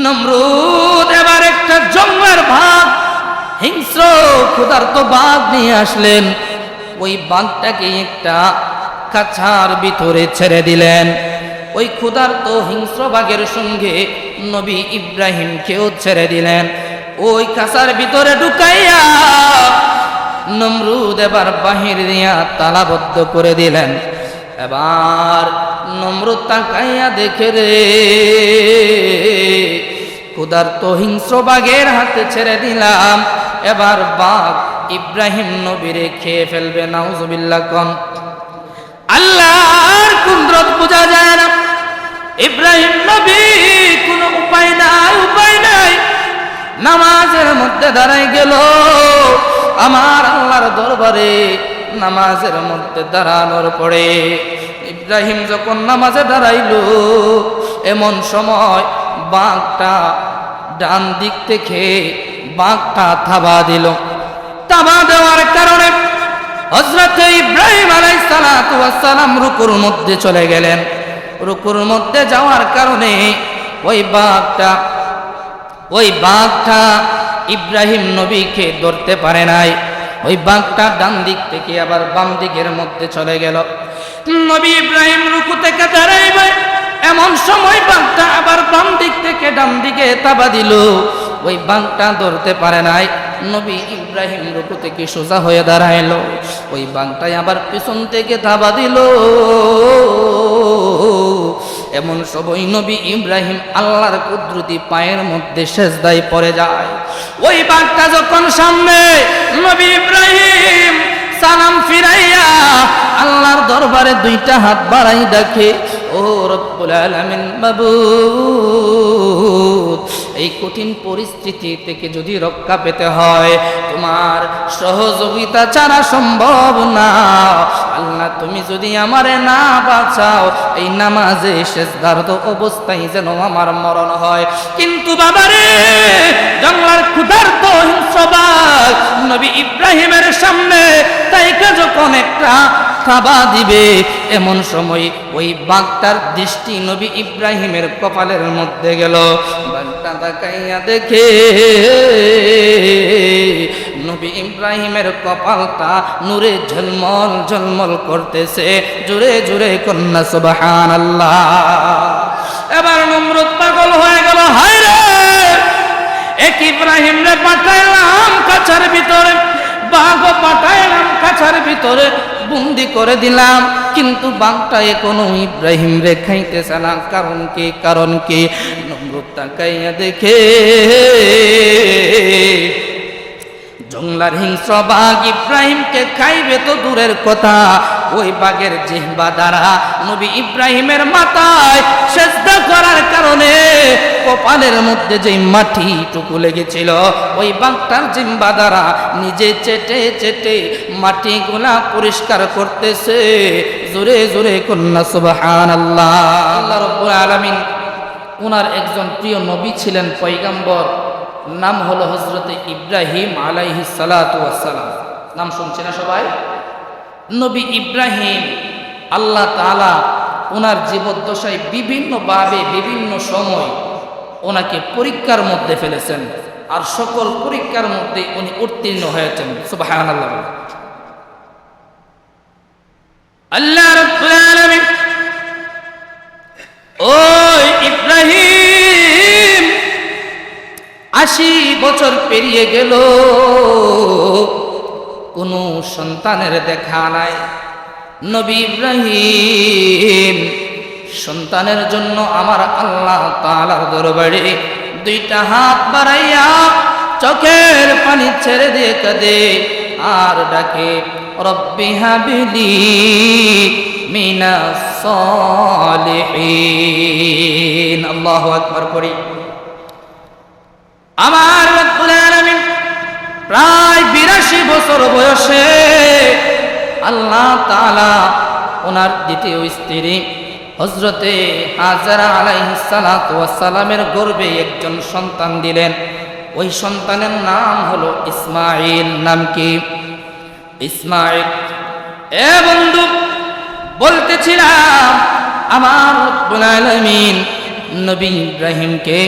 নমরুদ এবার একটা জঙ্গলের ভাগ, হিংস্র ক্ষুধার্ত বাঘ নিয়ে আসলেন। ওই বাঘটাকে একটা খাঁচার ভিতরে ছেড়ে দিলেন। ওই ক্ষুধার্ত হিংস্র বাঘের সঙ্গে নবী ইব্রাহিমকেও ছেড়ে দিলেন। ওই খাঁচার ভিতরে ঢুকাইয়া নমরুদ এবার বাহির দিয়া তালাবদ্ধ করে দিলেন। এবার নমরুদ তাকাইয়া দেখে রে, ক্ষুধার্ত হিংস্র বাঘের হাতে ছেড়ে দিলাম, এবার বাঘ ইব্রাহিম নবীরে খেয়ে ফেলবে। নাউজুবিল্লাহ কোন। আল্লাহর কুদরত বোঝা যায় না। ইব্রাহিম নবী কোনো উপায় নাই, নামাজের মধ্যে দাঁড়াই গেল। আমার আল্লাহর দরবারে নামাজের মধ্যে দাঁড়ানোর পরে ইব্রাহিম যখন নামাজে দাঁড়াইল, এমন সময় বাঘটা ডান দিক থেকে বাঘটা থাবা দিল। থাবা দেওয়ার কারণে হযরত ইব্রাহিম আলাইহিস সালাতু ওয়াস সালাম রুকুর মধ্যে চলে গেলেন। রুকুর মধ্যে যাওয়ার কারণে ওই বাঘটা ইব্রাহিম নবীকে ধরতে পারে নাই। ওই বাঘটা ডান দিক থেকে আবার বাম দিকের মধ্যে চলে গেল। নবী ইব্রাহিম রুকু থেকে দাঁড়াইবে, এমন সময় বাঘটা আবার বাম দিক থেকে ডান দিকে থাবা দিল। ওই বাঘটা ধরতে পারে নাই। নবী ইব্রাহিম রুকু থেকে সোজা হয়ে দাঁড়াইল। ওই বাঘটাই আবার পিছন থেকে থাবা দিল। এমন সময় নবী ইব্রাহিম আল্লাহর কুদরতি পায়ের মধ্যে সেজদায় পড়ে যায়। ওই বাঘটা যখন সামনে, নবী ইব্রাহিম সালাম ফিরাইয়া আল্লাহর দরবারে দুইটা হাত বাড়াই দেখে, ও রব্বুল আলামিন মাবুদ, এই কঠিন পরিস্থিতি থেকে যদি রক্ষা পেতে হয় তোমার সহযোগিতা ছাড়া সম্ভব না। আল্লাহ তুমি যদি আমারে না বাঁচাও, এই নামাজে সেজদারত অবস্থায় যেন আমার মরণ হয়। কিন্তু বাবারে, জঙ্গলার ক্ষুধার্ত হিংস্র বাঘ নবী ইব্রাহিমের সামনে তাইকা যখন একটা থাবা দিবে, এমন সময় ওই বাঘটার দৃষ্টি নবী ইব্রাহিমের কপালের মধ্যে গেল। বাঘটা তাকাইয়া দেখে নবী ইব্রাহিমের কপালটা নূরে ঝলমল ঝলমল করতেছে। জোরে জোরে কন্যা সুবহানাল্লাহ। এবার নমরুদ পাগল হয়ে গেল, হায় রে, এক ইব্রাহিম রে পাঠাইলাম কাছার ভিতরে, বাঘও পাঠাইলাম কাছার ভিতরে, বন্দি করে দিলাম, কিন্তু বাঘটা এখনো ইব্রাহিম রে খাইতেছে না। কারণ কি? নমরুদ তাকাইয়া দেখে জঙ্গলার হিংস্র বাঘ ইব্রাহিমকে খাইবে তো দূরের কথা, ওই বাঘের জিহ্বা দ্বারা নবী ইব্রাহিমের মাথায় সেজদা করার কারণে কপালের মধ্যে যে মাটিটুকু লেগেছিল, ওই বাঘটার জিহ্বা দ্বারা নিজে চেটে চেটে মাটিগুলা পরিষ্কার করতেছে। জোরে জোরে কন্যা সুবহানাল্লাহ। আল্লাহ রাব্বুল আলামিন ওনার একজন প্রিয় নবী ছিলেন, পয়গম্বর, নাম হলো হযরতে ইব্রাহিম আলাইহিস সালাতু ওয়াস সালাম। নাম শুনছেন না সবাই? নবী ইব্রাহিম আল্লাহ তাআলা ওনার জীবদ্দশায় বিভিন্নভাবে বিভিন্ন সময় ওনাকে পরীক্ষার মধ্যে ফেলেছেন, আর সকল পরীক্ষার মধ্যে উনি উত্তীর্ণ হয়েছেন। সুবহানাল্লাহ। আল্লাহ রাব্বুল আলামিন ওই ইব্রাহিম 80 বছর পেরিয়ে গেল, কোনো সন্তানের দেখা নাই। নবী ইব্রাহিম সন্তানের জন্য আমার আল্লাহ তাআলার দরবারে দুইটা হাত বাড়াইয়া চোখের পানি ছেড়ে দিয়ে কাঁদে আর ডাকে, রব্বি হাবলি মিনাস সালিহিন। আল্লাহু আকবার পড়ি। আমার রব্বুল আলামিন প্রায় 82 বছর বয়সে আল্লাহ তাআলা ওনার দ্বিতীয় স্ত্রী হযরতে হাজরা আলাইহিস সালাতু ওয়াস সালামের গর্ভে একজন সন্তান দিলেন। ওই সন্তানের নাম হলো ইসমাঈল। নাম কি? ইসমাঈল। এ বন্ধু, বলতেছিলাম আমার রব্বুল আলামিন নবী ইব্রাহিমকে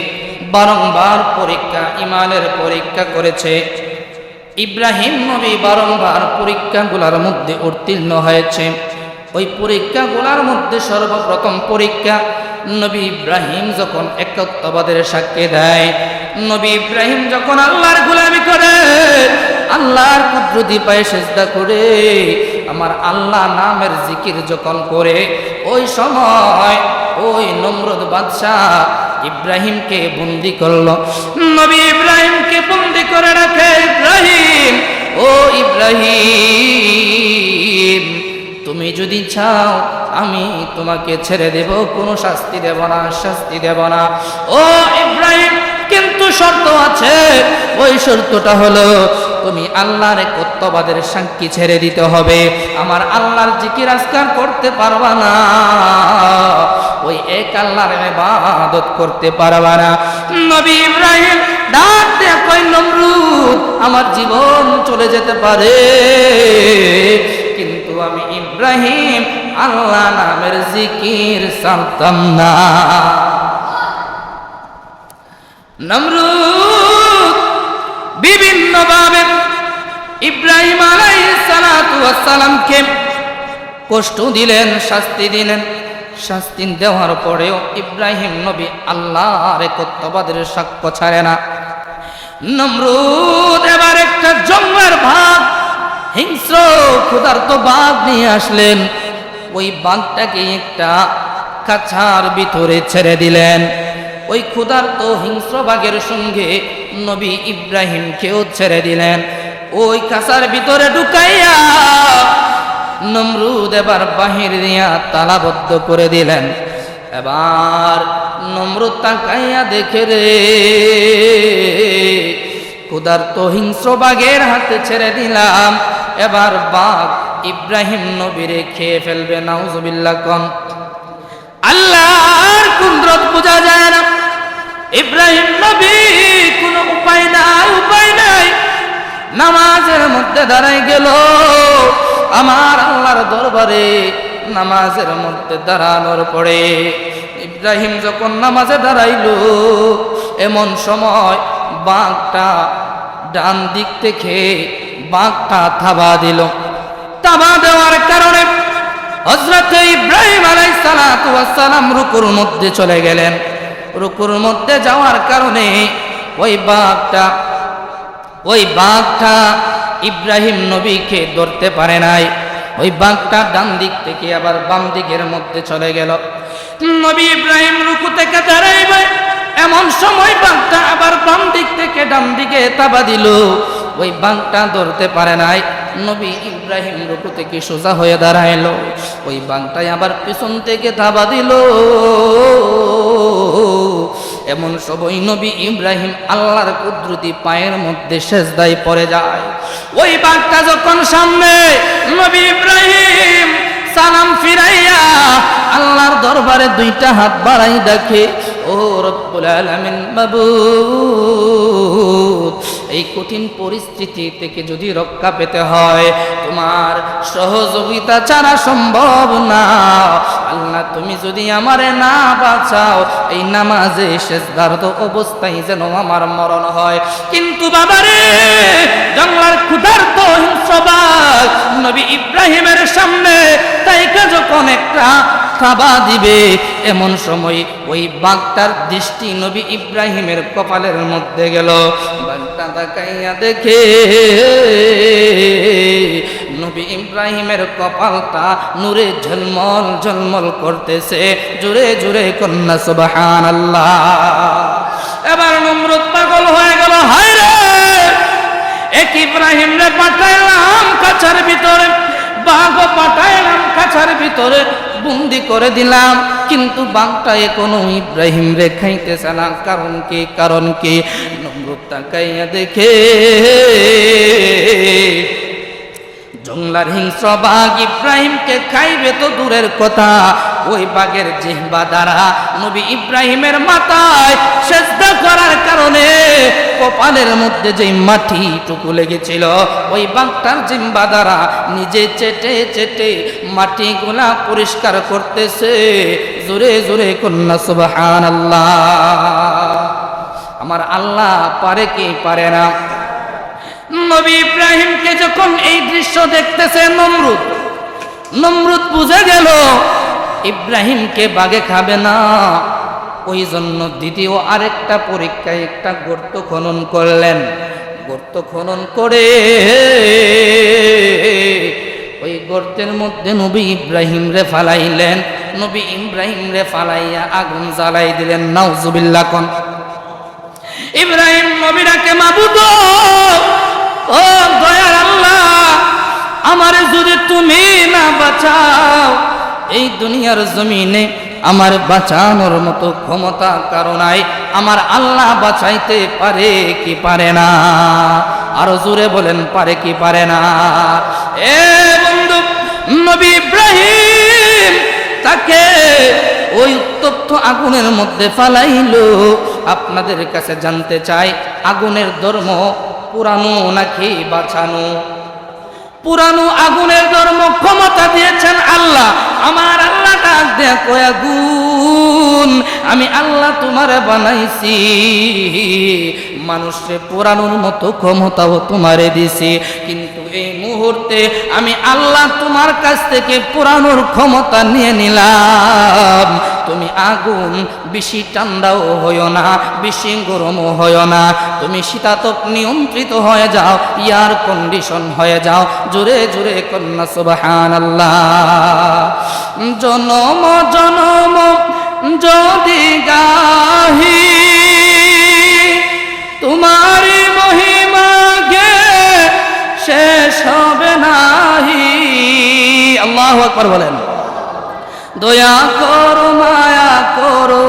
বারংবার পরীক্ষা, ইমানের পরীক্ষা করেছে। ইব্রাহিম নবী বারংবার পরীক্ষাগুলোর মধ্যে উত্তীর্ণ হয়েছে। ওই পরীক্ষাগুলোর মধ্যে সর্বপ্রথম পরীক্ষা, নবী ইব্রাহিম যখন একত্ববাদের সাক্ষী দেয়, নবী ইব্রাহিম যখন আল্লাহর গোলামি করে, আল্লাহর কুদরতি পায়ে সিজদা করে, আমার আল্লাহ নামের জিকির যখন করে, ওই সময় ওই নমরুদ বাদশাহ ইব্রাহিমকে বন্দি করলো। নবী ইব্রাহিমকে বন্দি করে রাখে। ইব্রাহিম, ও ইব্রাহিম, তুমি যদি চাও আমি তোমাকে ছেড়ে দেব, কোনো শাস্তি দেব না, শাস্তি দেব না। ও ইব্রাহিম, কিন্তু শর্ত আছে। ওই শর্তটা হলো তুমি আল্লাহর একত্ববাদের সাক্ষী ছেড়ে দিতে হবে, আমার আল্লাহর জিকির আজকার করতে পারবা না, ওই এক আল্লাহর ইবাদত করতে পারবা না। নবী ইব্রাহিম ডাক দিয়ে কয়, নমরুদ, আমার জীবন চলে যেতে পারে, কিন্তু আমি ইব্রাহিম আল্লাহ নামের জিকির ছাড়তাম না। নমরুদ বিভিন্নভাবে ইব্রাহিম আলাইহিস সালাতু ওয়াস সালামকে কষ্ট দিলেন, শাস্তি দিলেন। শাস্তি দেওয়ার পরেও ইব্রাহিম নবী আল্লাহর একত্ববাদের সাক্ষ্য ছাড়ে না। নমরুদ এবার একটা জঙ্গলের ভাগ, হিংস্র ক্ষুধার্ত বাঘ নিয়ে আসলেন। ওই বাঘটাকে একটা খাঁচার ভিতরে ছেড়ে দিলেন। ওই ক্ষুধার্ত হিংস্র বাঘের সঙ্গে নবী ইব্রাহিমকেও ছেড়ে দিলেন। ওই খাঁচার ভিতরে ঢুকাইয়া নমরুদ এবার বাহির দিয়া তালাবদ্ধ করে দিলেন। এবার নমরুদ তাকাইয়া দেখে রে, ক্ষুধার্ত হিংস্র বাঘের হাতে ছেড়ে দিলাম, এবার বাঘ ইব্রাহিম নবীরে খেয়ে ফেলবে। নাউজুবিল্লাহ কোন। আল্লাহর কুদরত বোঝা যায় না। ইব্রাহিম নবী কোনো উপায় নাই, উপায় নাই, নামাজের মধ্যে দাঁড়াই গেল। আমার আল্লাহর দরবারে নামাজের মধ্যে দাঁড়ানোর পরে ইব্রাহিম যখন নামাজে দাঁড়াইল, এমন সময় বাঘটা ডান দিক থেকে বাঘটা থাবা দিল। থাবা দেওয়ার কারণে হযরত ইব্রাহিম আলাইহিস সালাতু ওয়াস সালাম রুকুর মধ্যে চলে গেলেন। রুকুর মধ্যে যাওয়ার কারণে ওই বাঘটা ইব্রাহিম নবীকে ধরতে পারে নাই। ওই বাঘটা ডান দিক থেকে আবার বাম দিকের মধ্যে চলে গেল। নবী ইব্রাহিম রুকু থেকে দাঁড়াইবে, এমন সময় বাঘটা আবার বাম দিক থেকে ডান দিকে থাবা দিল। ওই বাঘটা ধরতে পারে নাই। নবী ইব্রাহিম রুকু থেকে সোজা হয়ে দাঁড়াইল। ওই বাঘটাই আবার পিছন থেকে থাবা দিল। এমন সবই নবী ইব্রাহিম আল্লাহর কুদরতি পায়ের মধ্যে সেজদায় পড়ে যায়। ওই বাঘটা যখন সামনে, নবী ইব্রাহিম সালাম ফিরাইয়া আল্লাহর দরবারে দুইটা হাত বাড়াই দেখে, ও রব্বুল আলামিন, মাবুদ, এই কঠিন পরিস্থিতি থেকে যদি রক্ষা পেতে হয় তোমার সহযোগিতা ছাড়া সম্ভব না। আল্লাহ, তুমি যদি আমারে না বাঁচাও, এই নামাজে সেজদারত অবস্থায় যেন আমার মরণ হয়। কিন্তু বাবারে, জঙ্গলার ক্ষুধার্ত হিংস্র বাঘ নবী ইব্রাহিমের সামনে তাইকা যখন একটা থাবা দিবে, এমন সময় ওই বাঘটার দৃষ্টি নবী ইব্রাহিমের কপালের মধ্যে গেল। বাঘটা তাকাইয়া দেখে নবী ইব্রাহিমের কপালটা নূরে ঝলমল ঝলমল করতেছে। জোরে জোরে কন্যা সুবহানাল্লাহ। এবার নমরুদ পাগল হয়ে গেল, হায় রে, এক ইব্রাহিম রে পাঠাইলাম কাছার ভিতরে, বাঘ পাঠাইলাম কাছার ভিতরে, বন্দি করে দিলাম, কিন্তু বাঘটা এখনো ইব্রাহিম রে খাইতেছে না। কারণ কি? কারণ কি? নমরুদ তাকাইয়া দেখে জঙ্গলার হিংস্র বাঘ ইব্রাহিমকে খাইবে তো দূরের কথা, ওই বাঘের জিহ্বা দ্বারা নবী ইব্রাহিমের মাথায় সিজদা করার কারণে কপালের মধ্যে যে মাটিটুকু লেগেছিল, ওই বাঘটার জিহ্বা দ্বারা নিজে চেটে চেটে মাটিগুলা পরিষ্কার করতেছে। জোরে জোরে কন্যা সুবহানাল্লাহ। আমার আল্লাহ পারে কি পারে না? নবী ইব্রাহিমকে যখন এই দৃশ্য দেখতেছে নমরুদ বুঝে গেল ইব্রাহিমকে বাগে খাবে না। ওই জন্য দ্বিতীয় আরেকটা পরীক্ষায় একটা গর্ত খনন করলেন। গর্ত খনন করে ওই গর্তের মধ্যে নবী ইব্রাহিম রে ফালাইলেন। নবী ইব্রাহিম রে ফালাইয়া আগুন জ্বালাই দিলেন। নাউজুবিল্লাহ কোন ইব্রাহিম নবীরাকে মাবুদ, ও দয়ার আল্লাহ, আমারে যদি তুমি না বাঁচাও এই দুনিয়ার জমিনে আমার বাঁচানোর মতো ক্ষমতা কারো নাই। আমার আল্লাহ বাঁচাইতে পারে কি পারে না? আরো জোরে বলেন, পারে কি পারে না? এ বন্ধু, নবী ইব্রাহিম তাকে ওই উত্তপ্ত আগুনের মধ্যে ফালাইলো। আপনাদের কাছে জানতে চাই, আগুনের ধর্ম পুরানো নাকি বাঁচানো? পুরানো আগুনের ধর্ম ক্ষমতা দিয়েছেন আল্লাহ। আমার আল্লাহ ডাক দেয়া কয়, আগুন আমি আল্লাহ তোমারে বানাইছি, মানুষে পুরানোর মতো ক্ষমতাও তোমারে দিছি, কিন্তু এই মুহূর্তে আমি আল্লাহ তোমার কাছ থেকে পুরানোর ক্ষমতা নিয়ে নিলাম। তুমি আগুন বেশি ঠান্ডাও হইও না, বেশি গরমও হইও না, তুমি শীতাতপ নিয়ন্ত্রিত হয়ে যাও, এয়ার কন্ডিশন হয়ে যাও। জোরে জোরে কন্যা সুবহানাল্লাহ। জনম জনম যদি গাহি তোমারি মহিমা গে শেষ হবে নাহি। আল্লাহু আকবার বলেন। দয়া করো মায়া করো,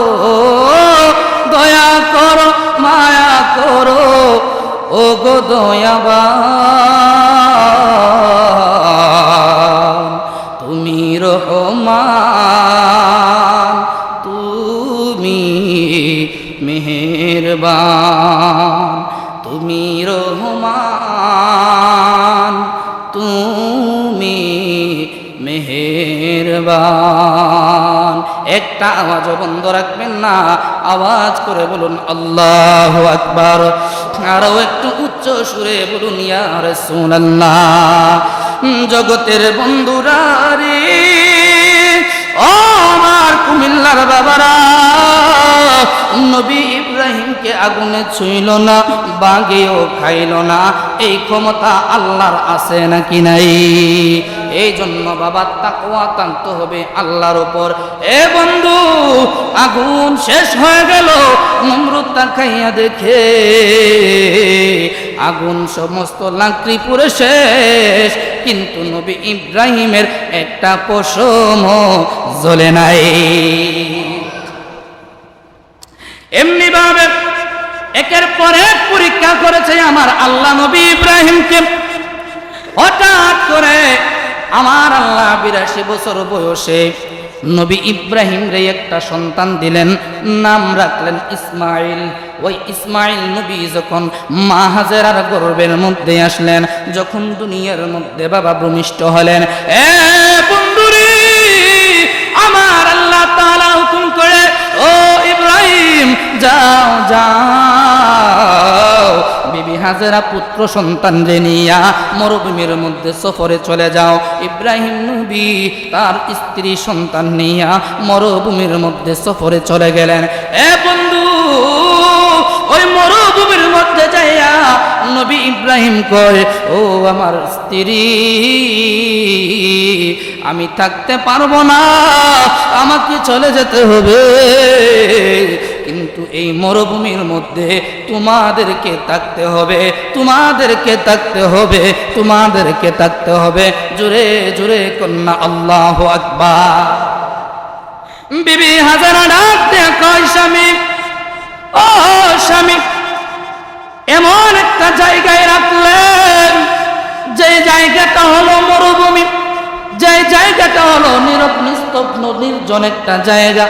দয়া করো মায়া করো, ও গো দয়াবান, তুমি রহমান, তুমি মেহেরবান, তুমি রহমান, তুমি মেহেরবান। একটা আওয়াজও বন্ধ রাখবেন না, আওয়াজ করে বলুন আল্লাহু আকবার। আরো একটু উচ্চ সুরে বলুন ইয়া রাসূলুল্লাহ। জগতের বন্ধুরা রে, ও আমার কুমিল্লার বাবারা, নবী ইব্রাহিমকে আগুনে ছুঁইল না, বাগেও খাইল না, এই ক্ষমতা আল্লাহর আছে নাকি নাই? এই জন্য বাবা তাকওয়া টানতে হবে আল্লাহর উপর। এ বন্ধু, আগুন শেষ হয়ে গেল, নমরুদ তাকাইয়া দেখে আগুন সমস্ত লাকড়ি পুড়ে শেষ, কিন্তু নবী ইব্রাহিমের একটা পশমও জ্বলে নাই। এমনি ভাবে একের পর এক পরীক্ষা করেছে আমার আল্লাহ নবী ইব্রাহিমকে। হঠাৎ করে আমার আল্লাহ 82 বছর বয়সে নবী ইব্রাহিম রে একটা সন্তান দিলেন, নাম রাখলেন ইসমাইল। ওই ইসমাইল নবী যখন মা হাজেরার গর্ভের মধ্যে আসলেন, যখন দুনিয়ার মধ্যে বাবা ভূমিষ্ঠ হলেন, এ বন্ধুরে, আমার আল্লাহ তাআলা হুকুম করে, ও ইব্রাহিম যাও যাও, বিবি হাজেরা পুত্র সন্তান রে নিয়া মরুভূমির মধ্যে সফরে চলে যাও। ইব্রাহিম নবী তার স্ত্রী সন্তান নিয়া মরুভূমির মধ্যে সফরে চলে গেলেন। এ বন্ধু, ওই মরুভূমির মধ্যে যাইয়া নবী ইব্রাহিম কয়, ও আমার স্ত্রী, আমি থাকতে পারবো না, আমাকে চলে যেতে হবে, কিন্তু এই মরুভূমির মধ্যে তোমাদেরকে থাকতে হবে, তোমাদেরকে থাকতে হবে, তোমাদেরকে থাকতে হবে। জোরে জোরে কন্যা আল্লাহু আকবার। বিবি হাজারা ডাক দিয়ে কয়, স্বামী, ও স্বামী, এমন একটা জায়গায় রাখলেন যে জায়গাটা হলো মরুভূমি, যে জায়গাটা হলো নীরব নিস্তব্ধ নির্জন একটা জায়গা,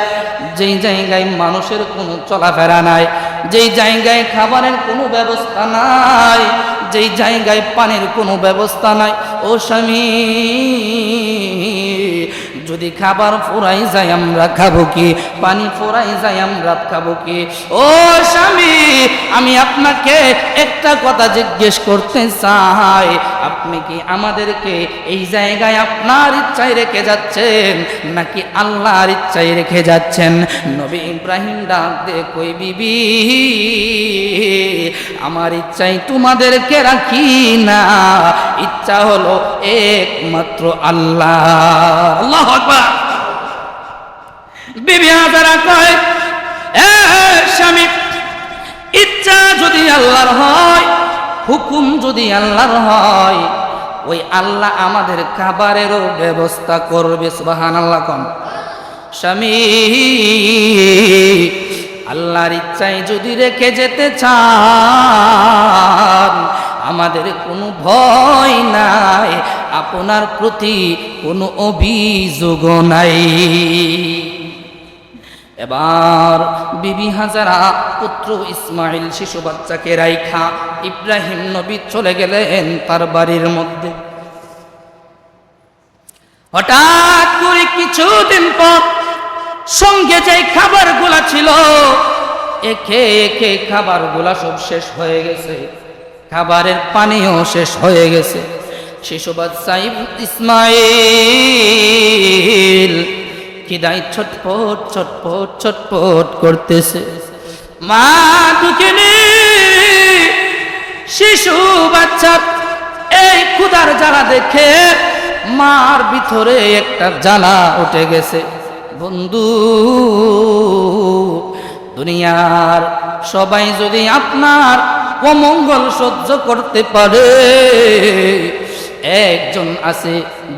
যেই জায়গায় মানুষের কোনো চলাফেরা নাই, যেই জায়গায় খাবারের কোনো ব্যবস্থা নাই, যেই জায়গায় পানির কোনো ব্যবস্থা নাই। ও স্বামী, যদি খাবার ফুরাই যায় আমরা খাবো কি? পানি ফুরাই যায় আমরা খাবো কি? ও স্বামী, আমি আপনাকে একটা কথা জিজ্ঞেস করতে চাই, আপনি কি আমাদেরকে এই জায়গায় আপনার ইচ্ছায় রেখে যাচ্ছেন নাকি আল্লাহর ইচ্ছায় রেখে যাচ্ছেন? নবী ইব্রাহিম ডাক দিয়ে কই, বিবি আমার ইচ্ছাই তোমাদেরকে রাখি না, ইচ্ছা হলো একমাত্র আল্লাহ। আল্লাহু আকবার। বিবি হাজারা কয়, এ স্বামী, ইচ্ছা যদি আল্লাহর হয়, হুকুম যদি আল্লাহর হয়, ওই আল্লাহ আমাদের খাবারেরও ব্যবস্থা করবে। সুবহানাল্লাহ। কোন স্বামী আল্লাহর ইচ্ছায় যদি রেখে যেতে চান, আমাদের কোনো ভয় নাই, আপনার প্রতি কোনো অভিযোগ নাই। এবার বিবি হাজারা পুত্র ইসমাইল শিশু বাচ্চাকে রাইখা ইব্রাহিম নবী চলে গেলেন তার বাড়ির মধ্যে। হঠাৎ করে কিছুদিন পর সঙ্গে যে খাবারগুলা ছিল, একে একে খাবারগুলা সব শেষ হয়ে গেছে, খাবারের পানিও শেষ হয়ে গেছে। শিশু বাচ্চা ইসমাইল খিদায় ছটফট ছটফট ছটফট করতেছে। মা দুঃখিনী শিশু বাচ্চা এই ক্ষুধার জ্বালা দেখে মার ভিতরে একটা জ্বালা উঠে গেছে। বন্ধু, দুনিয়ার সবাই যদি আপনার অমঙ্গল সহ্য করতে পারে, একজন আছে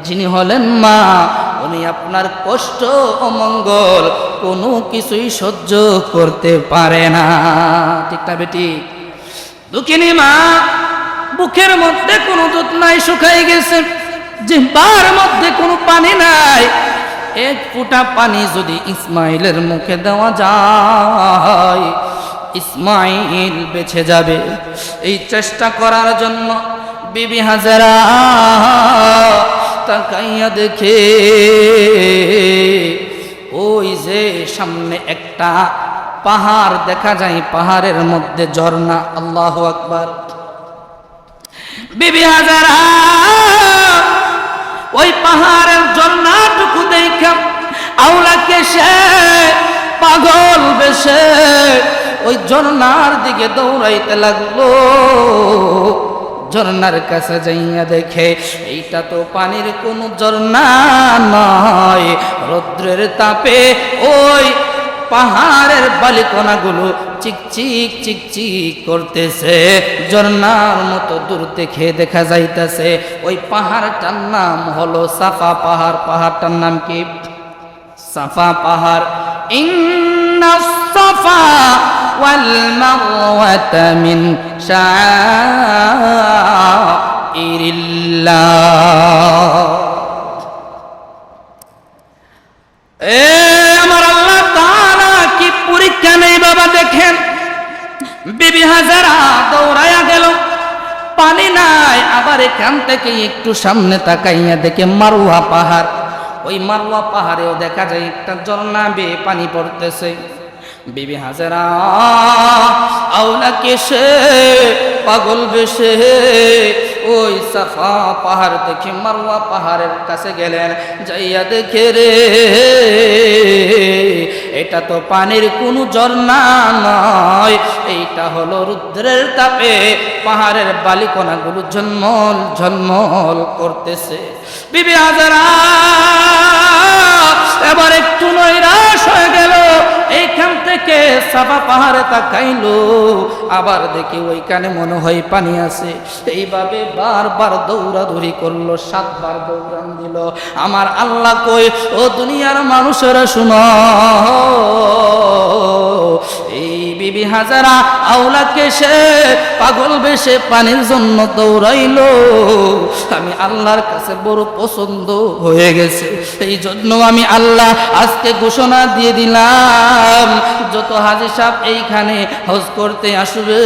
যিনি হলেন মা, উনি আপনার কষ্ট অমঙ্গল কোনো কিছুই সহ্য করতে পারে না। ঠিক না বেটি? দুঃখিনী মা, বুকের মধ্যে কোনো দুধ নাই, শুকাই গেছে, জিহ্বার মধ্যে কোনো পানি নাই। এক ফোঁটা পানি যদি ইসমাইলের মুখে দেওয়া যায়, ইসমাইল বেঁচে যাবে। এই চেষ্টা করার জন্য বিবি হাজারা তাকাইয়া দেখে ওই যে সামনে একটা পাহাড় দেখা যায়, পাহাড়ের মধ্যে ঝর্ণা। আল্লাহু আকবার। বিবি হাজারা ওই পাহাড়ের ঝর্ণাটুকু দেখা আওলাকে সে পাগল বেশে ওই ঝর্ণার দিকে দৌড়াইতে লাগলো। ঝর্ণার কাছে যাইয়া দেখে এইটা তো পানির কোন ঝর্ণা নয়, রৌদ্রের তাপে ওই পাহাড়ের বালিকণাগুলো চিকচিক চিকচিক করতেছে। ঝর্ণার মতো দূর থেকে দেখা যাইতেছে ওই পাহাড়টার নাম হলো সাফা পাহাড়। পাহাড়টার নাম কি? সাফা পাহাড়। ইন্না সাফা ওয়াল মারওয়াতা মিন শাআইরিল্লাহ। আমার আল্লাহ তাআলা কি পরীক্ষা নেই বাবা! দেখেন, বিবি হাজারা দৌড়াইয়া গেল, পানি নাই। আবার এখান থেকে একটু সামনে তাকাইয়া দেখে মারওয়া পাহাড়। ওই মারওয়া পাহাড়েও দেখা যায় একটা ঝর্ণা বেয়ে পানি পড়তেছে। বিবি হাজারা আওলাকে সে পাগল বেশে ওই সাফা পাহাড় দেখে মারওয়া পাহাড়ের কাছে গেলেন। যাইয়া দেখে রে, এটা তো পানির কোনো ঝর্ণা নয়, এইটা হলো রুদ্রের তাপে পাহাড়ের বালিকণাগুলো ঝলমল ঝলমল করতেছে। বিবি হাজারা এবার একটু নৈরাশ হয়ে গেল। এইখান থেকে সাফা পাহাড়ে তাকাইলো, আবার দেখি ওইখানে মনে হয় পানি আছে। এইভাবে বারবার দৌড়াদৌড়ি করলো, 7 বার দৌড়ান দিল। আমার আল্লাহ কই, ও দুনিয়ার মানুষেরা শুনো, এই বিবি হাজারা আওলাকে সে পাগল বেশে পানির জন্য দৌড়াইলো, আমি আল্লাহর কাছে বড় পছন্দ হয়ে গেছে। এই জন্য আমি আল্লাহ আজকে ঘোষণা দিয়ে দিলাম, যত হাজী সাহেব এইখানে হজ করতে আসবে,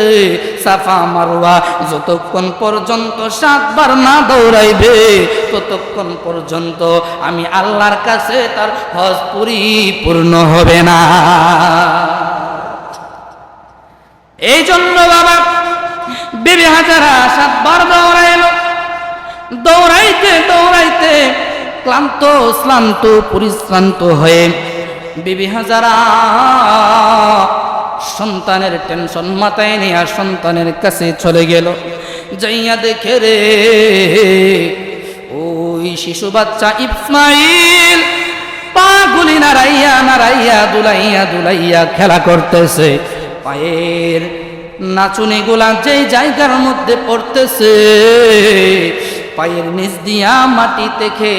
সাফা মারওয়া যতক্ষণ পর্যন্ত 7 বার না দৌড়াইবে, ততক্ষণ পর্যন্ত আমি আল্লাহর কাছে তার হজ পরিপূর্ণ হবে না। এই জন্য বাবা বিবি হাজারা 7 বার দৌড়াইলো। দৌড়াইতে দৌড়াইতে ক্লান্ত শ্রান্ত পরিশ্রান্ত হয়ে বিবি হাজারা সন্তানের টেনশন মাথায় নিয়ে সন্তানের কাছে চলে গেল। যাইয়া দেখে রে ওই শিশু বাচ্চা ইসমাইল পাগুলি নাড়াইয়া নাড়াইয়া দুলাইয়া দুলাইয়া খেলা করতেছে। পায়ের নাচুনি গুলা যেই জায়গার মধ্যে পড়তেছে, পায়ের নিচ দিয়া মাটি থেকে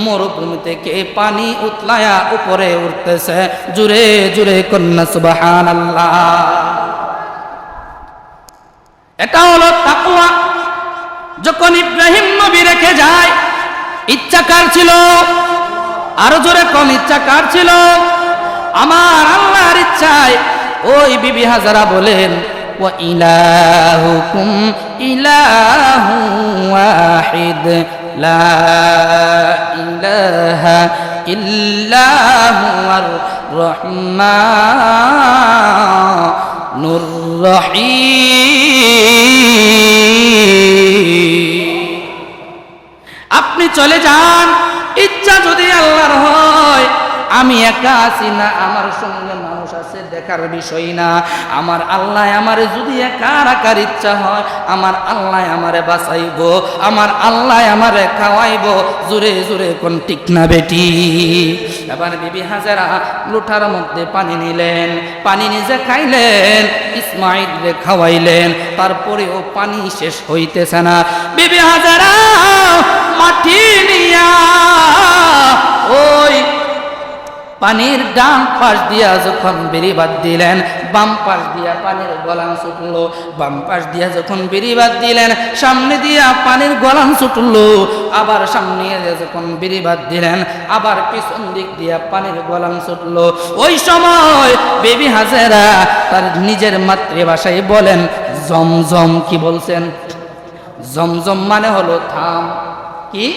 মরুভূমি থেকে পানি উতলায়া উপরে উঠতেছে। জুরে জুরে কন্যা সুবহানাল্লাহ। এটা হলো তাকওয়া। যখন ইব্রাহিম নবী রেখে যায়, ইচ্ছা কার ছিল? আরো জোরে কোন ইচ্ছা কার ছিল? আমার আল্লাহর ইচ্ছায় ওই বিবি হাজারা বলেন ওয়া ইলাহুকুম ইলাহু ওয়াহিদ লা ইলাহা ইল্লা হুয়ার রহমানুর রহিম। আপনি চলে যান, ইচ্ছা যদি আল্লাহর হয়। আমি একা আছি না, আমার সঙ্গে মানুষ আছে, দেখার বিষয় না। আমার আল্লাহ আমারে যদি একা রাখার ইচ্ছা হয়, আমার আল্লাহ আমারে বাঁচাইব, আমার আল্লাহ আমারে খাওয়াইব। জোরে জোরে কোন ঠিক না বেটি? এবার বিবি হাজারা লোটার মধ্যে পানি নিলেন, পানি নিজে খাইলেন, ইসমাইলকে খাওয়াইলেন। তারপরেও পানি শেষ হইতেছে না। বিবি হাজারা মাটি নিয়া ওই পানির ডান পাশ দিয়া যখন বেরিবাদ দিলেন, বাম পাশ দিয়া পানির গলান ছুটলো। বাম পাশ দিয়া যখন বেরিবাদ দিলেন, সামনে দিয়া পানির গলান ছুটলো। আবার সামনে যখন বেরিবাদ দিলেন, আবার পিছন দিক দিয়া পানির গলান ছুটলো। ওই সময় বেবি হাজেরা তার নিজের মাতৃভাষায় বলেন জমজম। কি বলছেন? জমজম মানে হলো থাম। কি?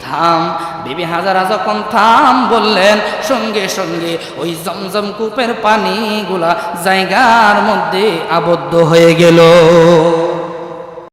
থাম। বিবি হাজারা যখন থাম বললেন, সঙ্গে সঙ্গে ওই জমজম কূপের পানিগুলা জায়গার মধ্যে আবদ্ধ হয়ে গেল।